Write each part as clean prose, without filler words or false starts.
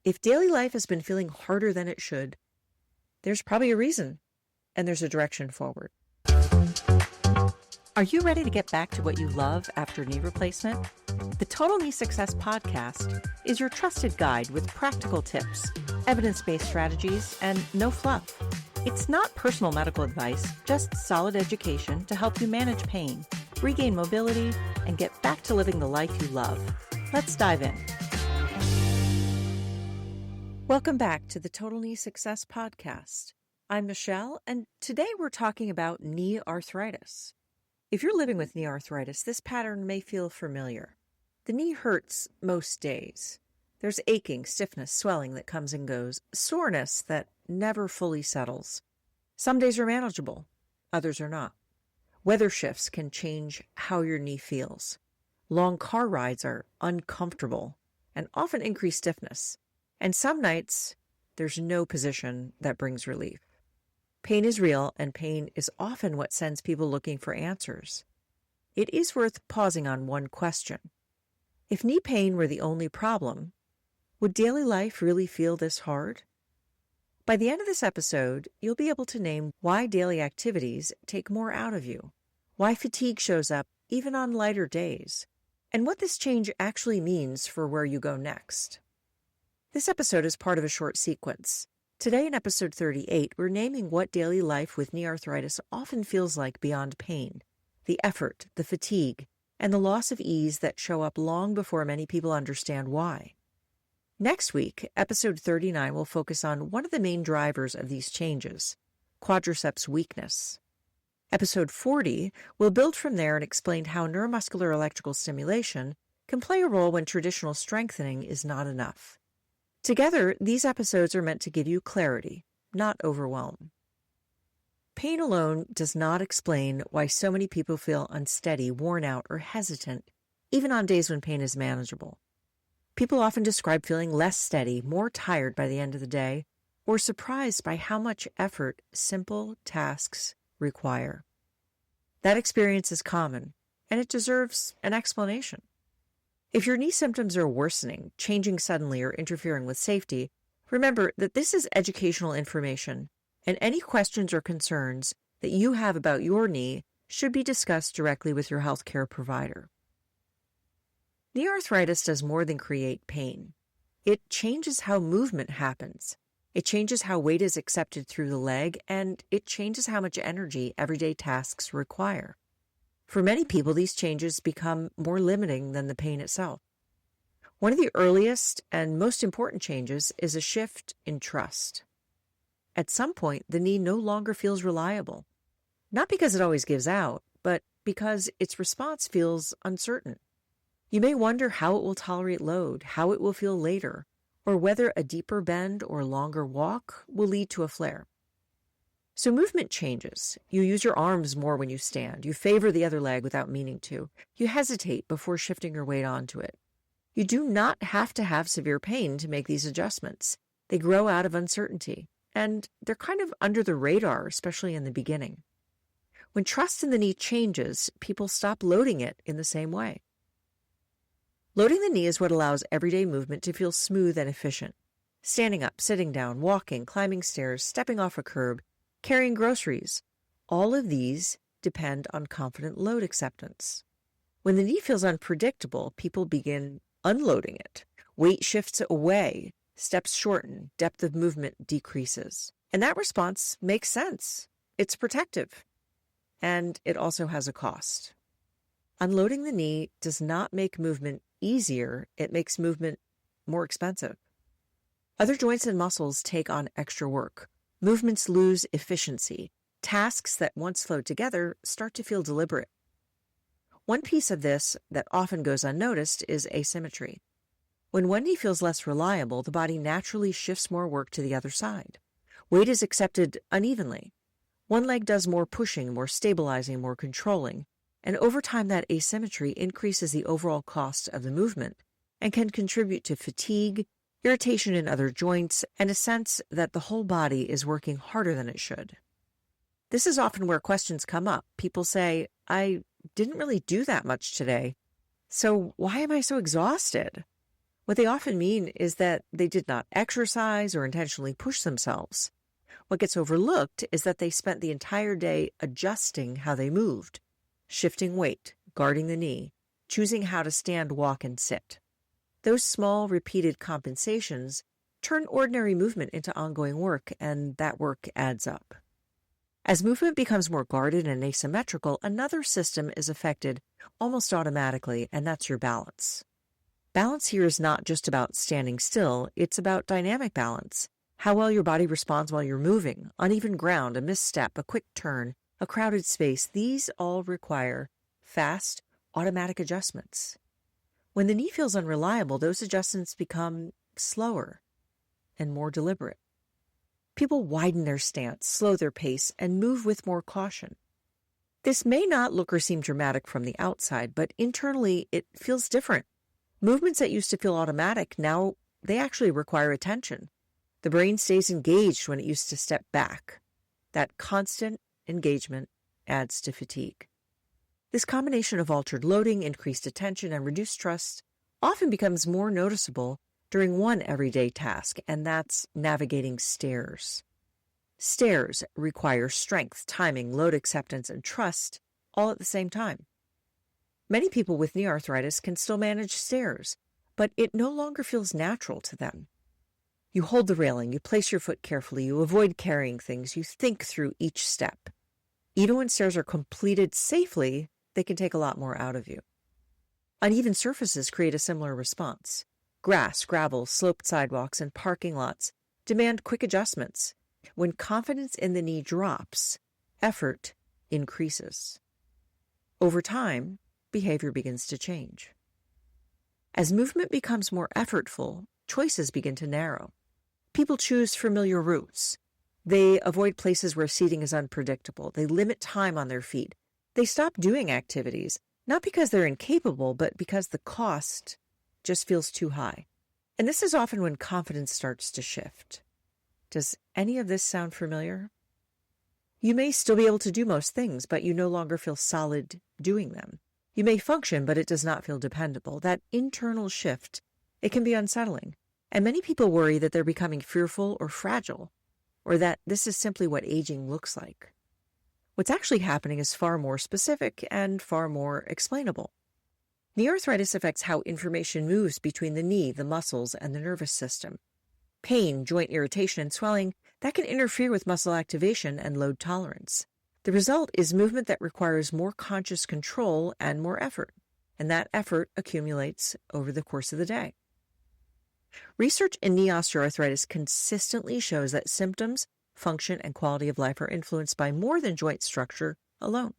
If daily life has been feeling harder than it should, there's probably a reason, and there's a direction forward. Are you ready to get back to what you love after knee replacement? The Total Knee Success Podcast is your trusted guide with practical tips, evidence-based strategies, and no fluff. It's not personal medical advice, just solid education to help you manage pain, regain mobility, and get back to living the life you love. Let's dive in. Welcome back to the Total Knee Success Podcast. I'm Michelle, and today we're talking about knee arthritis. If you're living with knee arthritis, this pattern may feel familiar. The knee hurts most days. There's aching, stiffness, swelling that comes and goes, soreness that never fully settles. Some days are manageable, others are not. Weather shifts can change how your knee feels. Long car rides are uncomfortable and often increase stiffness. And some nights, there's no position that brings relief. Pain is real, and pain is often what sends people looking for answers. It is worth pausing on one question. If knee pain were the only problem, would daily life really feel this hard? By the end of this episode, you'll be able to name why daily activities take more out of you, why fatigue shows up even on lighter days, and what this change actually means for where you go next. This episode is part of a short sequence. Today in episode 38, we're naming what daily life with knee arthritis often feels like beyond pain, the effort, the fatigue, and the loss of ease that show up long before many people understand why. Next week, episode 39 will focus on one of the main drivers of these changes, quadriceps weakness. Episode 40 will build from there and explain how neuromuscular electrical stimulation can play a role when traditional strengthening is not enough. Together, these episodes are meant to give you clarity, not overwhelm. Pain alone does not explain why so many people feel unsteady, worn out, or hesitant, even on days when pain is manageable. People often describe feeling less steady, more tired by the end of the day, or surprised by how much effort simple tasks require. That experience is common, and it deserves an explanation. If your knee symptoms are worsening, changing suddenly, or interfering with safety, remember that this is educational information, and any questions or concerns that you have about your knee should be discussed directly with your healthcare provider. Knee arthritis does more than create pain. It changes how movement happens. It changes how weight is accepted through the leg, and it changes how much energy everyday tasks require. For many people, these changes become more limiting than the pain itself. One of the earliest and most important changes is a shift in trust. At some point, the knee no longer feels reliable, not because it always gives out, but because its response feels uncertain. You may wonder how it will tolerate load, how it will feel later, or whether a deeper bend or longer walk will lead to a flare. So movement changes. You use your arms more when you stand. You favor the other leg without meaning to. You hesitate before shifting your weight onto it. You do not have to have severe pain to make these adjustments. They grow out of uncertainty, and they're kind of under the radar, especially in the beginning. When trust in the knee changes, people stop loading it in the same way. Loading the knee is what allows everyday movement to feel smooth and efficient. Standing up, sitting down, walking, climbing stairs, stepping off a curb, carrying groceries, all of these depend on confident load acceptance. When the knee feels unpredictable, people begin unloading it. Weight shifts away, steps shorten, depth of movement decreases. And that response makes sense. It's protective. And it also has a cost. Unloading the knee does not make movement easier, it makes movement more expensive. Other joints and muscles take on extra work. Movements lose efficiency. Tasks that once flowed together start to feel deliberate. One piece of this that often goes unnoticed is asymmetry. When one knee feels less reliable, the body naturally shifts more work to the other side. Weight is accepted unevenly. One leg does more pushing, more stabilizing, more controlling, and over time that asymmetry increases the overall cost of the movement and can contribute to fatigue, irritation in other joints, and a sense that the whole body is working harder than it should. This is often where questions come up. People say, I didn't really do that much today, so why am I so exhausted? What they often mean is that they did not exercise or intentionally push themselves. What gets overlooked is that they spent the entire day adjusting how they moved, shifting weight, guarding the knee, choosing how to stand, walk, and sit. Those small, repeated compensations turn ordinary movement into ongoing work, and that work adds up. As movement becomes more guarded and asymmetrical, another system is affected almost automatically, and that's your balance. Balance here is not just about standing still, it's about dynamic balance. How well your body responds while you're moving, uneven ground, a misstep, a quick turn, a crowded space, these all require fast, automatic adjustments. When the knee feels unreliable, those adjustments become slower and more deliberate. People widen their stance, slow their pace, and move with more caution. This may not look or seem dramatic from the outside, but internally it feels different. Movements that used to feel automatic, now they actually require attention. The brain stays engaged when it used to step back. That constant engagement adds to fatigue. This combination of altered loading, increased attention, and reduced trust often becomes more noticeable during one everyday task, and that's navigating stairs. Stairs require strength, timing, load acceptance, and trust all at the same time. Many people with knee arthritis can still manage stairs, but it no longer feels natural to them. You hold the railing, you place your foot carefully, you avoid carrying things, you think through each step. Even when stairs are completed safely, they can take a lot more out of you. Uneven surfaces create a similar response. Grass, gravel, sloped sidewalks, and parking lots demand quick adjustments. When confidence in the knee drops, effort increases. Over time, behavior begins to change. As movement becomes more effortful, choices begin to narrow. People choose familiar routes. They avoid places where seating is unpredictable. They limit time on their feet. They stop doing activities, not because they're incapable, but because the cost just feels too high. And this is often when confidence starts to shift. Does any of this sound familiar? You may still be able to do most things, but you no longer feel solid doing them. You may function, but it does not feel dependable. That internal shift, it can be unsettling. And many people worry that they're becoming fearful or fragile, or that this is simply what aging looks like. What's actually happening is far more specific and far more explainable. Knee arthritis affects how information moves between the knee, the muscles, and the nervous system. Pain, joint irritation, and swelling, that can interfere with muscle activation and load tolerance. The result is movement that requires more conscious control and more effort, and that effort accumulates over the course of the day. Research in knee osteoarthritis consistently shows that symptoms, function, and quality of life are influenced by more than joint structure alone.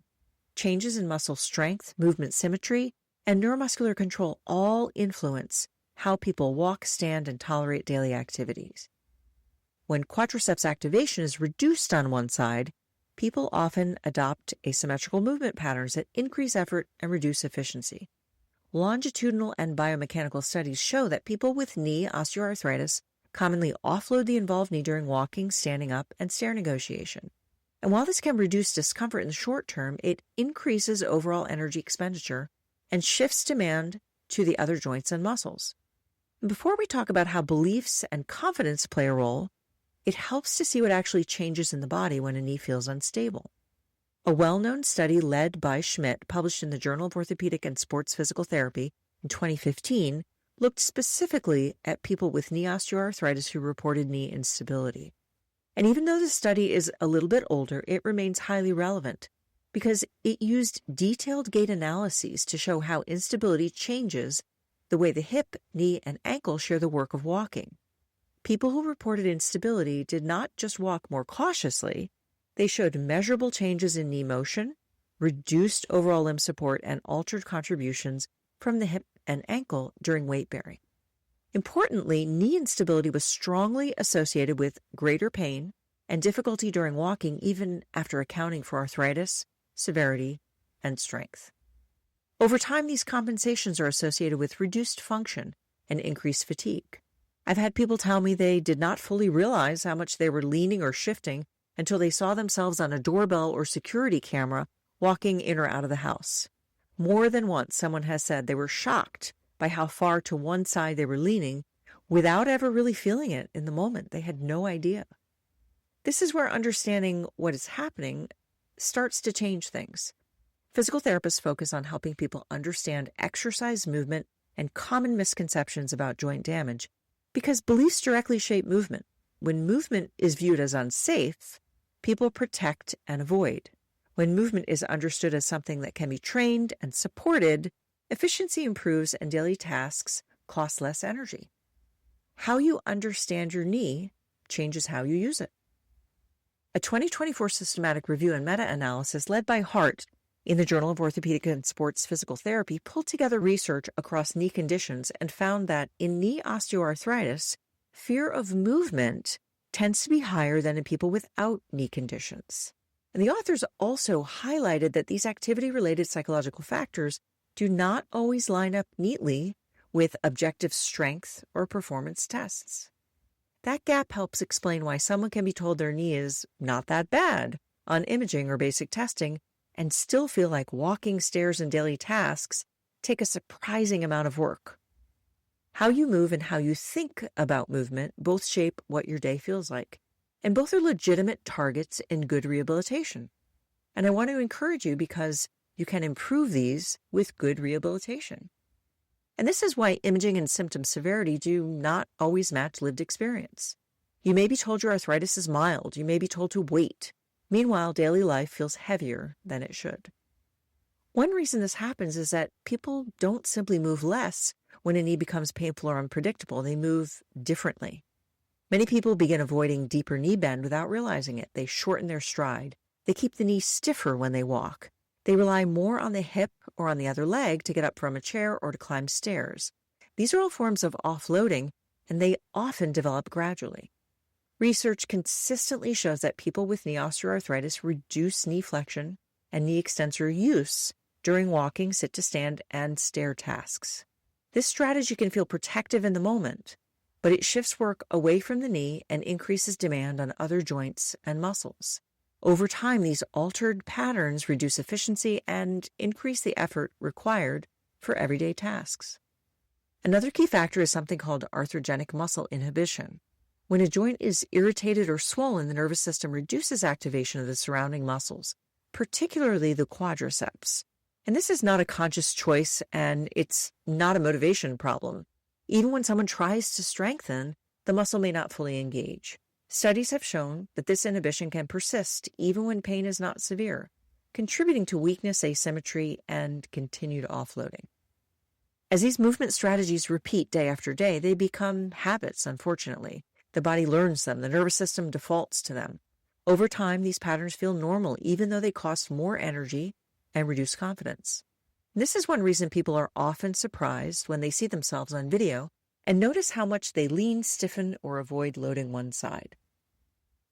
Changes in muscle strength, movement symmetry, and neuromuscular control all influence how people walk, stand, and tolerate daily activities. When quadriceps activation is reduced on one side, people often adopt asymmetrical movement patterns that increase effort and reduce efficiency. Longitudinal and biomechanical studies show that people with knee osteoarthritis commonly offload the involved knee during walking, standing up, and stair negotiation. And while this can reduce discomfort in the short term, it increases overall energy expenditure and shifts demand to the other joints and muscles. Before we talk about how beliefs and confidence play a role, it helps to see what actually changes in the body when a knee feels unstable. A well-known study led by Schmitt, published in the Journal of Orthopedic and Sports Physical Therapy in 2015, looked specifically at people with knee osteoarthritis who reported knee instability. And even though the study is a little bit older, it remains highly relevant because it used detailed gait analyses to show how instability changes the way the hip, knee, and ankle share the work of walking. People who reported instability did not just walk more cautiously, they showed measurable changes in knee motion, reduced overall limb support, and altered contributions from the hip and ankle during weight bearing. Importantly, knee instability was strongly associated with greater pain and difficulty during walking, even after accounting for arthritis, severity, and strength. Over time, these compensations are associated with reduced function and increased fatigue. I've had people tell me they did not fully realize how much they were leaning or shifting until they saw themselves on a doorbell or security camera walking in or out of the house. More than once, someone has said they were shocked by how far to one side they were leaning without ever really feeling it in the moment. They had no idea. This is where understanding what is happening starts to change things. Physical therapists focus on helping people understand exercise, movement, and common misconceptions about joint damage because beliefs directly shape movement. When movement is viewed as unsafe, people protect and avoid. When movement is understood as something that can be trained and supported, efficiency improves and daily tasks cost less energy. How you understand your knee changes how you use it. A 2024 systematic review and meta-analysis led by Hart in the Journal of Orthopedic and Sports Physical Therapy pulled together research across knee conditions and found that in knee osteoarthritis, fear of movement tends to be higher than in people without knee conditions. And the authors also highlighted that these activity-related psychological factors do not always line up neatly with objective strength or performance tests. That gap helps explain why someone can be told their knee is not that bad on imaging or basic testing and still feel like walking stairs and daily tasks take a surprising amount of work. How you move and how you think about movement both shape what your day feels like, and both are legitimate targets in good rehabilitation. And I want to encourage you because you can improve these with good rehabilitation. And this is why imaging and symptom severity do not always match lived experience. You may be told your arthritis is mild. You may be told to wait. Meanwhile, daily life feels heavier than it should. One reason this happens is that people don't simply move less when a knee becomes painful or unpredictable. They move differently. Many people begin avoiding deeper knee bend without realizing it. They shorten their stride. They keep the knee stiffer when they walk. They rely more on the hip or on the other leg to get up from a chair or to climb stairs. These are all forms of offloading, and they often develop gradually. Research consistently shows that people with knee osteoarthritis reduce knee flexion and knee extensor use during walking, sit-to-stand, and stair tasks. This strategy can feel protective in the moment, but it shifts work away from the knee and increases demand on other joints and muscles. Over time, these altered patterns reduce efficiency and increase the effort required for everyday tasks. Another key factor is something called arthrogenic muscle inhibition. When a joint is irritated or swollen, the nervous system reduces activation of the surrounding muscles, particularly the quadriceps. And this is not a conscious choice, and it's not a motivation problem. Even when someone tries to strengthen, the muscle may not fully engage. Studies have shown that this inhibition can persist even when pain is not severe, contributing to weakness, asymmetry, and continued offloading. As these movement strategies repeat day after day, they become habits, unfortunately. The body learns them. The nervous system defaults to them. Over time, these patterns feel normal, even though they cost more energy and reduce confidence. This is one reason people are often surprised when they see themselves on video and notice how much they lean, stiffen, or avoid loading one side.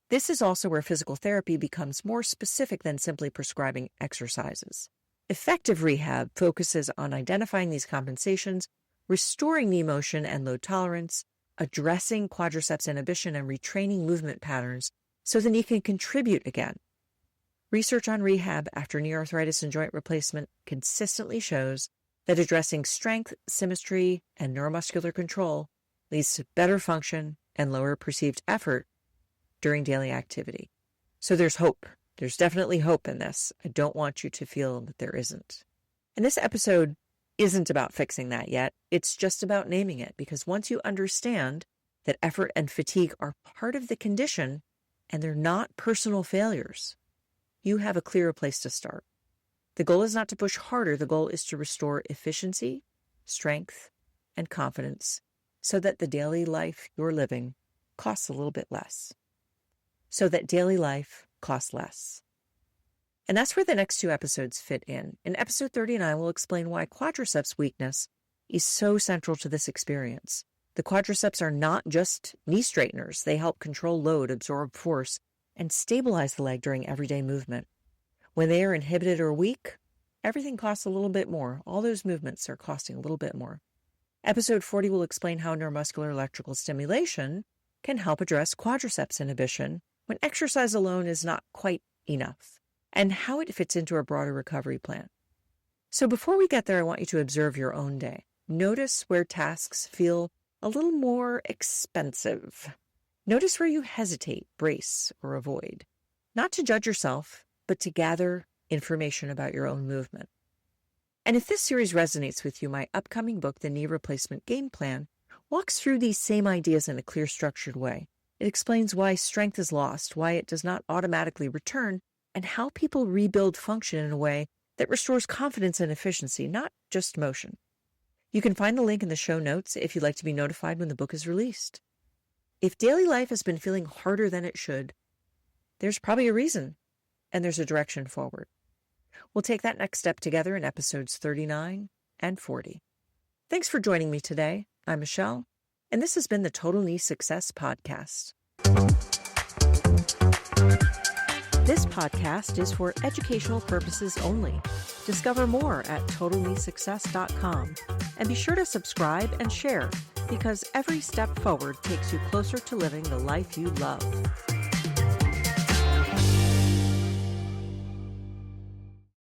This is also where physical therapy becomes more specific than simply prescribing exercises. Effective rehab focuses on identifying these compensations, restoring knee motion and load tolerance, addressing quadriceps inhibition, and retraining movement patterns so the knee can contribute again. Research on rehab after knee arthritis and joint replacement consistently shows that addressing strength, symmetry, and neuromuscular control leads to better function and lower perceived effort during daily activity. So there's hope. There's definitely hope in this. I don't want you to feel that there isn't. And this episode isn't about fixing that yet. It's just about naming it, because once you understand that effort and fatigue are part of the condition and they're not personal failures, you have a clearer place to start. The goal is not to push harder. The goal is to restore efficiency, strength, and confidence so that the daily life you're living costs a little bit less. So that daily life costs less. And that's where the next two episodes fit in. In episode 39, we'll explain why quadriceps weakness is so central to this experience. The quadriceps are not just knee straighteners. They help control load, absorb force, and stabilize the leg during everyday movement. When they are inhibited or weak, everything costs a little bit more. All those movements are costing a little bit more. Episode 40 will explain how neuromuscular electrical stimulation can help address quadriceps inhibition when exercise alone is not quite enough, and how it fits into a broader recovery plan. So before we get there, I want you to observe your own day. Notice where tasks feel a little more expensive. Notice where you hesitate, brace, or avoid. Not to judge yourself, but to gather information about your own movement. And if this series resonates with you, my upcoming book, The Knee Replacement Game Plan, walks through these same ideas in a clear, structured way. It explains why strength is lost, why it does not automatically return, and how people rebuild function in a way that restores confidence and efficiency, not just motion. You can find the link in the show notes if you'd like to be notified when the book is released. If daily life has been feeling harder than it should, there's probably a reason, and there's a direction forward. We'll take that next step together in episodes 39 and 40. Thanks for joining me today. I'm Michelle, and this has been the Total Knee Success Podcast. This podcast is for educational purposes only. Discover more at totalkneesuccess.com, and be sure to subscribe and share, because every step forward takes you closer to living the life you love.